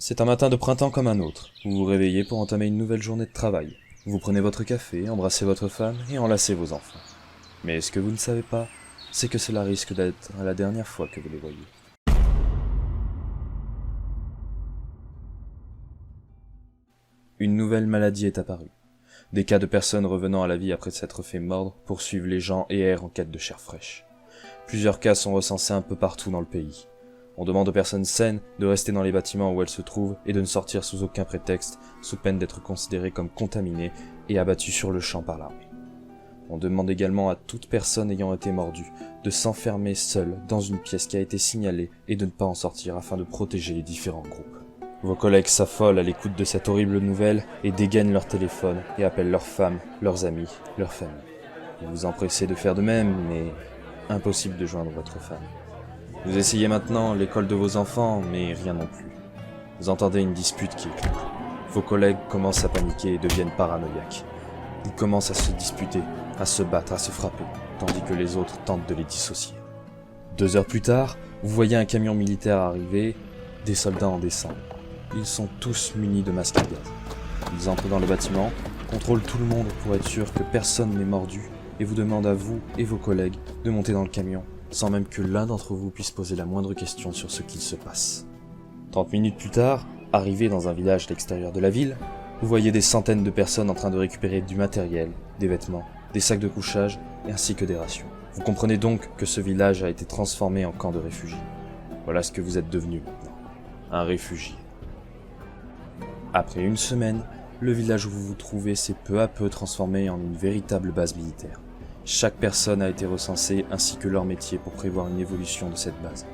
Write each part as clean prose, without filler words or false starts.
C'est un matin de printemps comme un autre. Vous vous réveillez pour entamer une nouvelle journée de travail. Vous prenez votre café, embrassez votre femme et enlacez vos enfants. Mais ce que vous ne savez pas, c'est que cela risque d'être la dernière fois que vous les voyez. Une nouvelle maladie est apparue. Des cas de personnes revenant à la vie après s'être fait mordre poursuivent les gens et errent en quête de chair fraîche. Plusieurs cas sont recensés un peu partout dans le pays. On demande aux personnes saines de rester dans les bâtiments où elles se trouvent et de ne sortir sous aucun prétexte, sous peine d'être considérées comme contaminées et abattues sur le champ par l'armée. On demande également à toute personne ayant été mordue de s'enfermer seule dans une pièce qui a été signalée et de ne pas en sortir afin de protéger les différents groupes. Vos collègues s'affolent à l'écoute de cette horrible nouvelle et dégainent leur téléphone et appellent leurs femmes, leurs amis, leurs familles. Vous vous empressez de faire de même, mais impossible de joindre votre femme. Vous essayez maintenant l'école de vos enfants, mais rien non plus. Vous entendez une dispute qui éclate. Vos collègues commencent à paniquer et deviennent paranoïaques. Ils commencent à se disputer, à se battre, à se frapper, tandis que les autres tentent de les dissocier. 2 heures plus tard, vous voyez un camion militaire arriver, des soldats en descendent. Ils sont tous munis de masques à gaz. Ils entrent dans le bâtiment, contrôlent tout le monde pour être sûr que personne n'est mordu, et vous demandent à vous et vos collègues de monter dans le camion, sans même que l'un d'entre vous puisse poser la moindre question sur ce qu'il se passe. 30 minutes plus tard, arrivé dans un village à l'extérieur de la ville, vous voyez des centaines de personnes en train de récupérer du matériel, des vêtements, des sacs de couchage, ainsi que des rations. Vous comprenez donc que ce village a été transformé en camp de réfugiés. Voilà ce que vous êtes devenu maintenant, un réfugié. Après une semaine, le village où vous vous trouvez s'est peu à peu transformé en une véritable base militaire. Chaque personne a été recensée ainsi que leur métier pour prévoir une évolution de cette base.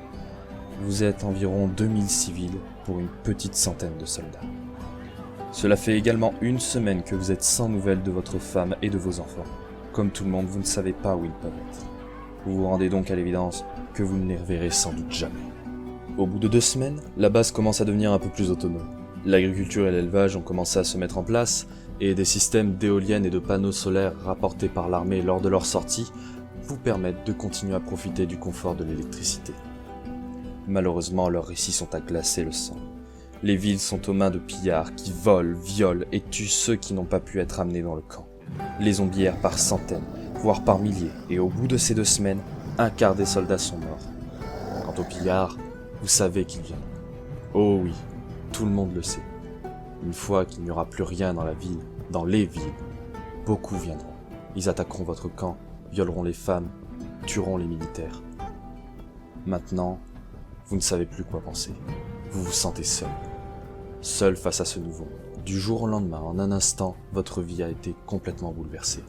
Vous êtes environ 2000 civils pour une petite centaine de soldats. Cela fait également une semaine que vous êtes sans nouvelles de votre femme et de vos enfants. Comme tout le monde, vous ne savez pas où ils peuvent être. Vous vous rendez donc à l'évidence que vous ne les reverrez sans doute jamais. Au bout de 2 semaines, la base commence à devenir un peu plus autonome. L'agriculture et l'élevage ont commencé à se mettre en place, et des systèmes d'éoliennes et de panneaux solaires rapportés par l'armée lors de leur sortie vous permettent de continuer à profiter du confort de l'électricité. Malheureusement, leurs récits sont à glacer le sang. Les villes sont aux mains de pillards qui volent, violent et tuent ceux qui n'ont pas pu être amenés dans le camp. Les zombies errent par centaines, voire par milliers, et au bout de ces 2 semaines, un quart des soldats sont morts. Quant aux pillards, vous savez qu'ils viennent. Oh oui, tout le monde le sait. Une fois qu'il n'y aura plus rien dans la ville, dans les villes, beaucoup viendront. Ils attaqueront votre camp, violeront les femmes, tueront les militaires. Maintenant, vous ne savez plus quoi penser. Vous vous sentez seul. Seul face à ce nouveau. Du jour au lendemain, en un instant, votre vie a été complètement bouleversée.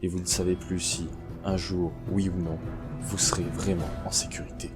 Et vous ne savez plus si, un jour, oui ou non, vous serez vraiment en sécurité.